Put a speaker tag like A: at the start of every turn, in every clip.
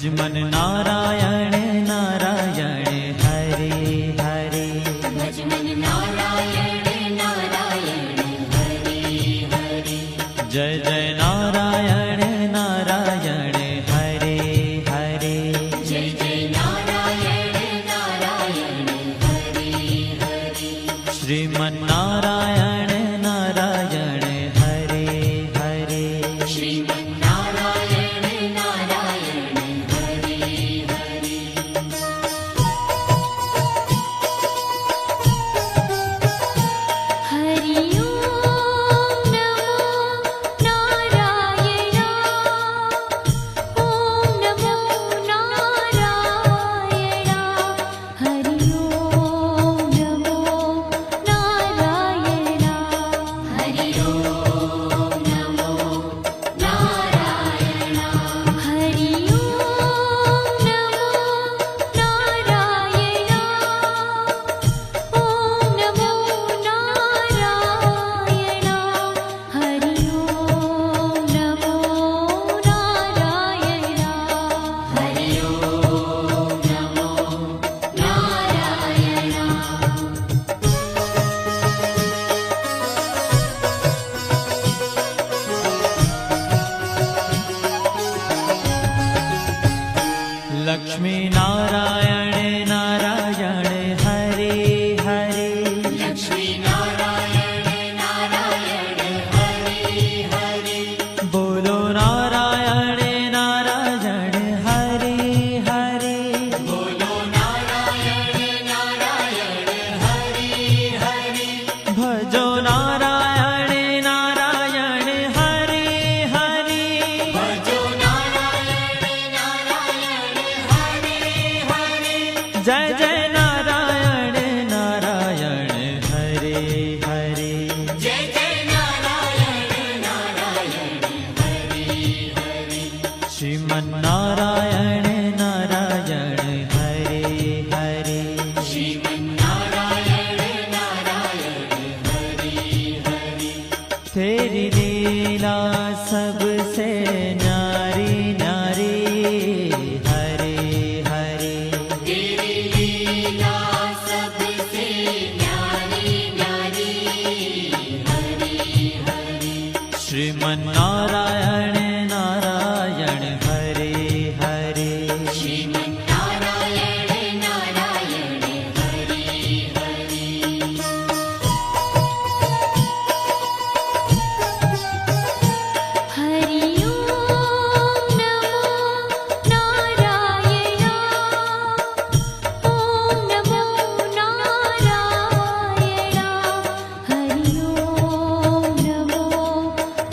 A: भजमन नारायण नारायण हरे हरे।
B: भजमन नारायण नारायण हरे हरे।
A: जय जय नारायण नारायण हरे हरे।
B: जय जय नारायण नारायण हरे हरे।
A: श्रीमन नारायण नारायण हरे हरे।
B: श्रीमन नारायण नारायण हरे हरे। हरि ओम नमो नारायण। ओम नमो नारायण। हरि ओम नमो नारायण। हरि ओम नमो नारायण। हरि ओम नमो नारायण। ओम नमो नारायण। हरि ओम नमो नारायण। हरि ओम नमो नारायण।
A: लक्ष्मी नारायण नारायण हरे हरे।
B: लक्ष्मी नारायण नारायण हरे हरे।
A: बोलो नारायण नारायण हरे हरे।
B: बोलो नारायण नारायण हरे हरे।
A: भजो नारायण नारायण हरे हरे।
B: भजो नारायण नारायण हरे हरे।
A: जय जय नारायण नारायण हरे हरे।
B: जय जय नारायण नारायण हरे हरे।
A: श्रीमन नारायण नारायण हरे हरे।
B: श्रीमन नारायण नारायण हरे हरे।
A: तेरी लीला सबसे न्यारी न्यारी हरे हरे।
B: तेरी लीला सबसे न्यारी न्यारी हरे हरे।
A: श्रीमन नारायण नारायण हरे हरे।
B: श्रीमन नारायण नारायण हरे हरे। हरि ओम नमो नारायण। ओम नमो नारायण। हरि ओम नमो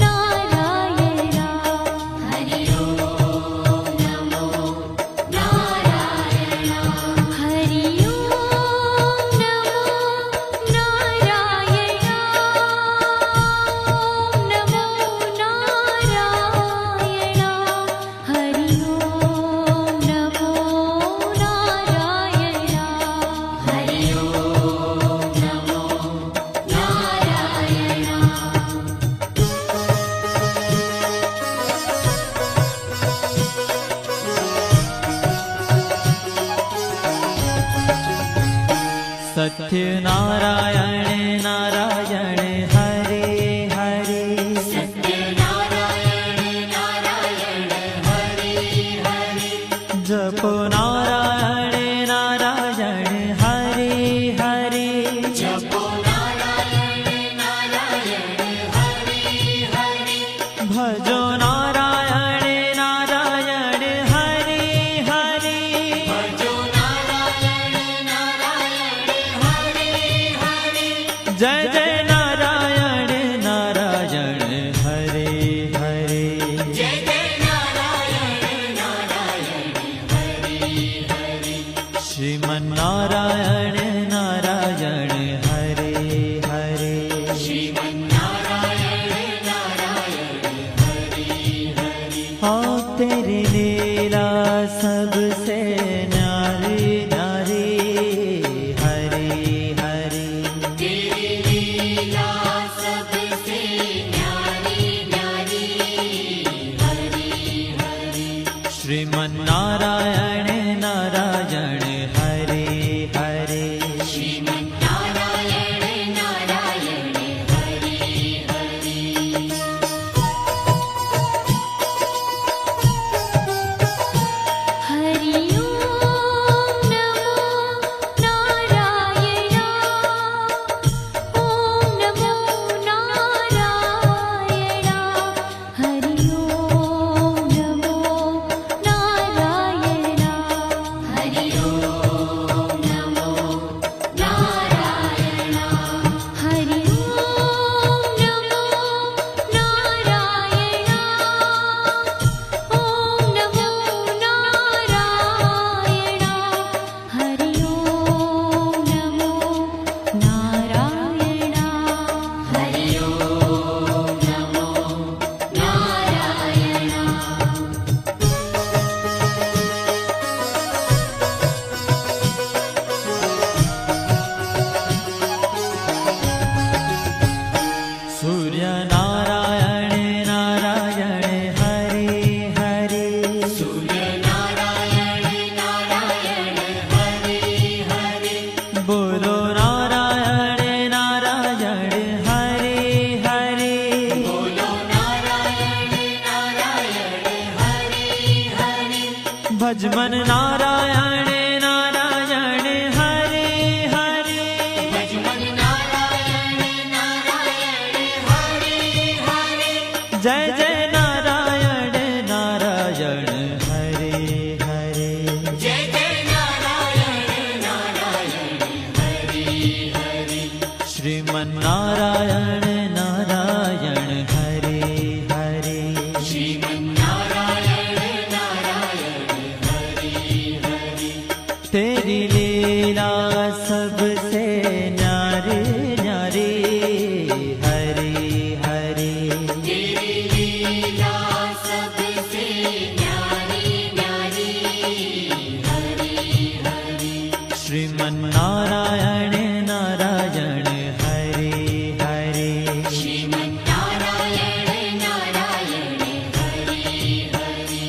B: नारायण। हरि ओम नमो नारायण। हरि ओम नमो नारायण। ओम नमो नारायण। हरि ओम नमो नारायण। हरि ओम नमो
A: सत्य नारायण नारायण हरे हरे।
B: सत्य नारायण नारायण हरे हरे।
A: जपो नारायण नारायण हरे हरे।
B: जपो नारायण नारायण हरे हरे।
A: भजो नारायण नारायण हरे हरे।
B: भजो नारायण नारायण हरे हरे।
A: जय जय नारायण नारायण हरे हरे।
B: जय जय नारायण नारायण हरे हरे।
A: श्रीमन नारायण नारायण हरे हरे।
B: श्रीमन नारायण नारायण हरे हरे।
A: हाँ तेरी लीला सबसे न्यारी न्यारी हरे हरे।
B: तेरी लीला सबसे न्यारी न्यारी हरे हरे।
A: श्रीमन्नारायण नारायण हरे हरे
B: श्रीमन्नारायण नारायण हरि हरि
C: हरि ओम नमो नारायण ओम नमो नारायण हरि ओम नमो नारायण
B: हरि ओम नमो नारायण
C: हरि ओम नमो नारायण ओम नमो नारायण हरि ओम नमो नारायण
B: हरि ओम नमो नारायण
A: सूर्य नारायण नारायण हरे हरे
B: सूर्य नारायण नारायण हरि हरि
A: बोलो नारायण नारायण हरे हरे
B: बोलो नारायण नारायण हरि हरि
A: भजमन नारायण नारायण हरे हरे
B: भजमन नारायण नारायण हरि हरि
A: जय जय नारायण नारायण हरे हरे
B: जय जय नारायण नारायण हरि हरि
A: श्रीमन्नारायण नारायण हरे हरे
B: श्रीमन्नारायण नारायण हरि हरि
A: तेरी लीला सबसे न्यारी न्यारी हरे हरे
B: तेरी लीला सबसे न्यारी न्यारी हरि हरि
A: श्रीमन्नारायण नारायण हरे हरे
B: श्रीमन्नारायण नारायण हरि हरि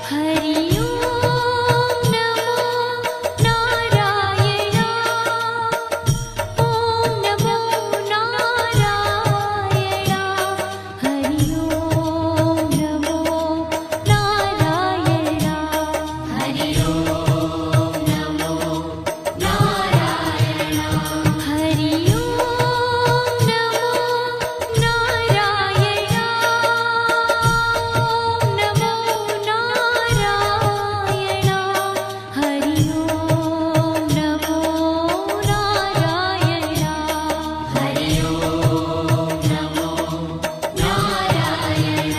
C: हरि ओम नमो नारायण ओम नमो नारायण हरि ओम नमो नारायण
B: हरि ओम नमो नारायण
C: हरि ओम नमो नारायण ओम नमो नारायण हरि ओम नमो नारायण
B: हरि ओम नमो नारायण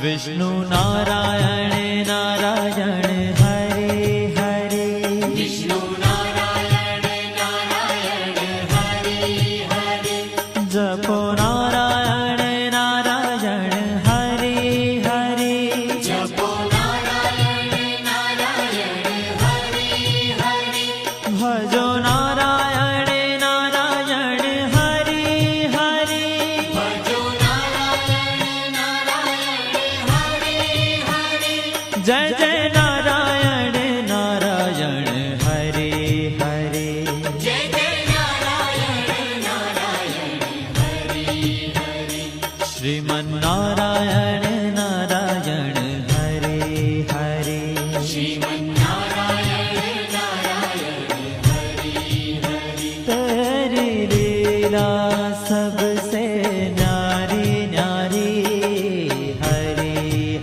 A: विष्णु नारायण नारायण हरे हरे
B: विष्णु नारायण नारायण हरि हरि
A: जपो नारायण नारायण हरे हरे
B: जपो नारायण नारायण हरि हरि
A: भजो नारायण नारायण हरे हरे
B: भजो नारायण नारायण हरि हरि
A: जय जय नारायण नारायण हरे हरे
B: जय जय नारायण नारायण हरि हरि
A: श्रीमन्नारायण नारायण हरे हरे
B: श्रीमन्नारायण नारायण हरि हरि
A: तेरी लीला सबसे न्यारी न्यारी हरे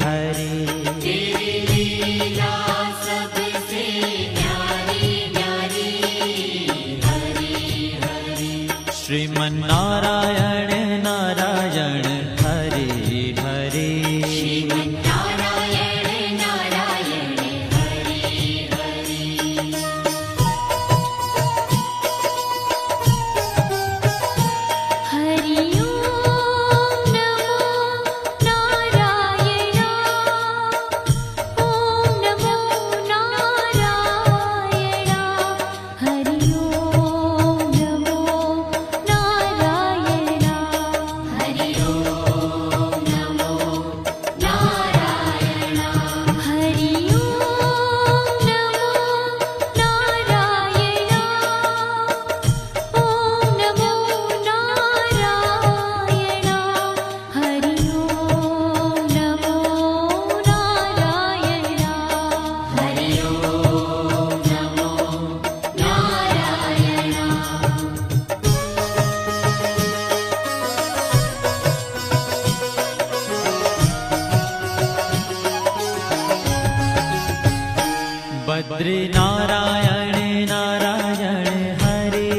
A: हरे
B: तेरी लीला सबसे न्यारी न्यारी हरि हरि
A: श्रीमन्नारायण नारायण हरे हरे बद्री नारायण नारायण हरे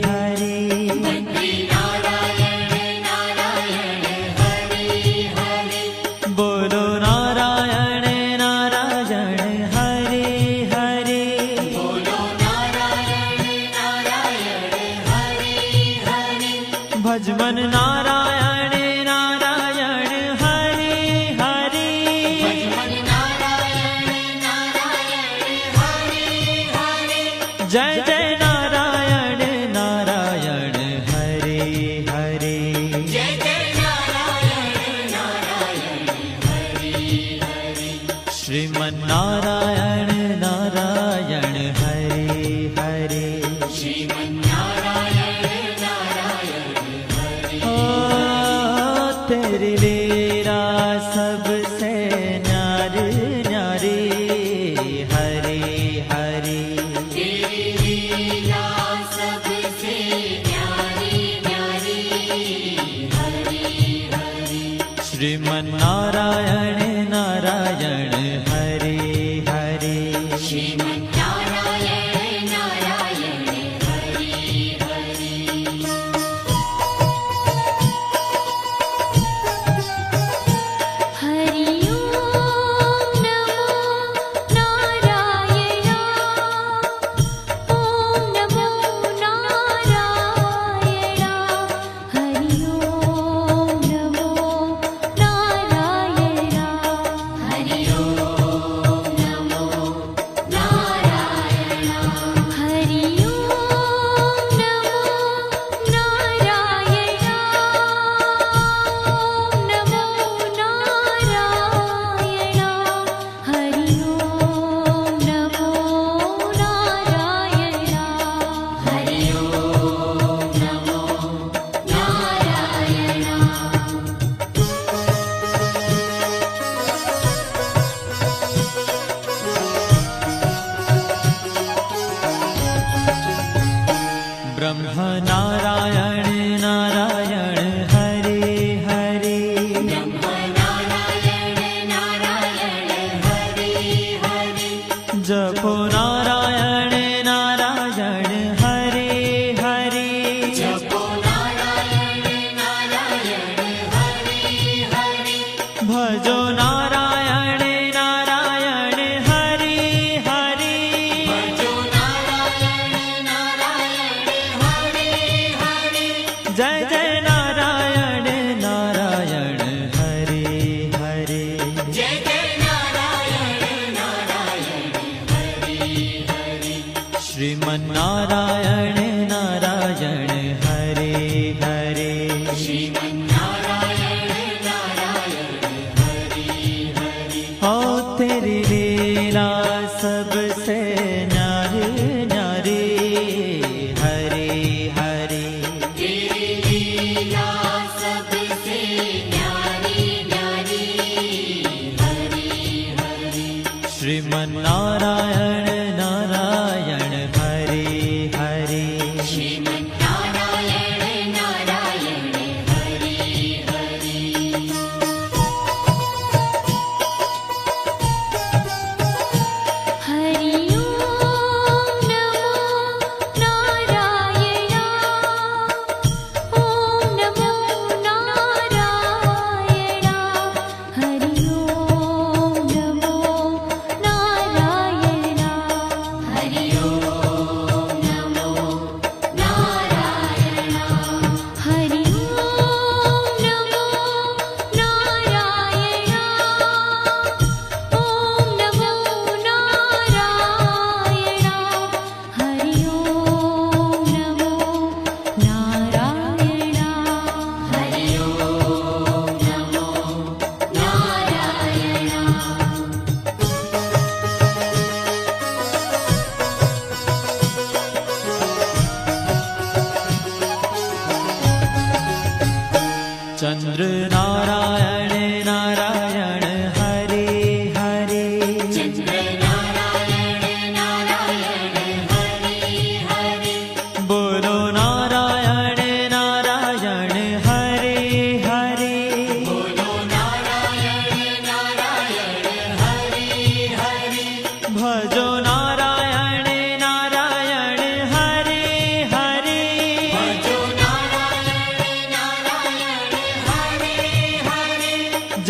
A: हरे
B: बद्री नारायण नारायण हरे हरे
A: बोलो नारायण नारायण हरे हरे
B: बोलो नारायण नारायण हरे हरे
A: भजमन नारायण नारायण हरे हरे
B: भजमन नारायण नारायण हरे हरे
A: जय जय नारायण नारायण हरे हरे
B: जय जय नारायण नारायण हरे हरे
A: श्रीमन नारायण नारायण हरे हरे
B: श्रीमन्नारायण नारायण हरे
A: ओ तेरी लीला सबसे न्यारी न्यारी हरे हरे
B: तेरी लीला सबसे न्यारी न्यारी हरे हरे
A: श्रीमन नारायण नारायण हरे हरे
B: श्रीमन्नारायण नारायण हरे हरे
C: हरि ओम नमो नारायण ओम नमो नारायण हरि ओम नमो नारायण
B: हरि ओम नमो नारायण
C: हरि ओम नमो नारायण ओम नमो नारायण हरि ओम नमो नारायण
B: हरि ओम नमो नारायण
A: ब्रह्म नारायण नारायण हरे हरे
B: नारायण नारायण हरे हरे
A: जपो नारायण नारायण हरे हरे
B: जपो नारायण नारायण हरे हरे
A: भजो नारायण नारायण हरे हरे
B: भजो नारायण नारायण हरे हरे
A: जय जय नारायण नारायण हरे हरे
B: जय जय नारायण नारायण हरे हरे
A: श्रीमन नारायण नारायण हरे हरे
B: श्रीमन्नारायण नारायण हरे हरे
A: ओ तेरी लीला सबसे न्यारी न्यारी हरे हरे
B: तेरी लीला सबसे न्यारी न्यारी हरे हरे
A: श्रीमन नारायण नारायण हरे हरे
B: श्रीमन्नारायण नारायण हरे हरे
C: हरि ओम नमो नारायण ओम नमो नारायण हरि ओम नमो नारायण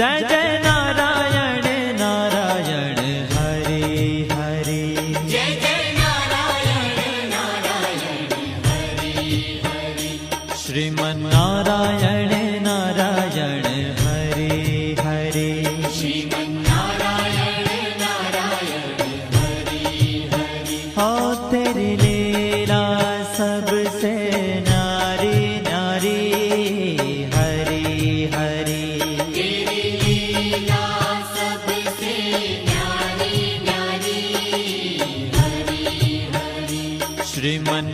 A: जय जय नारायण नारायण हरे हरे
B: जय जय नारायण नारायण हरि हरि
A: श्रीमन नारायण नारायण हरे हरे
B: श्रीमन्नारायण नारायण हरि हरि
A: हो तेरी लीला सबसे न्यारी न्यारी हरी हरी
B: तेरी लीला सबसे न्यारी न्यारी हरि हरि
A: श्रीमन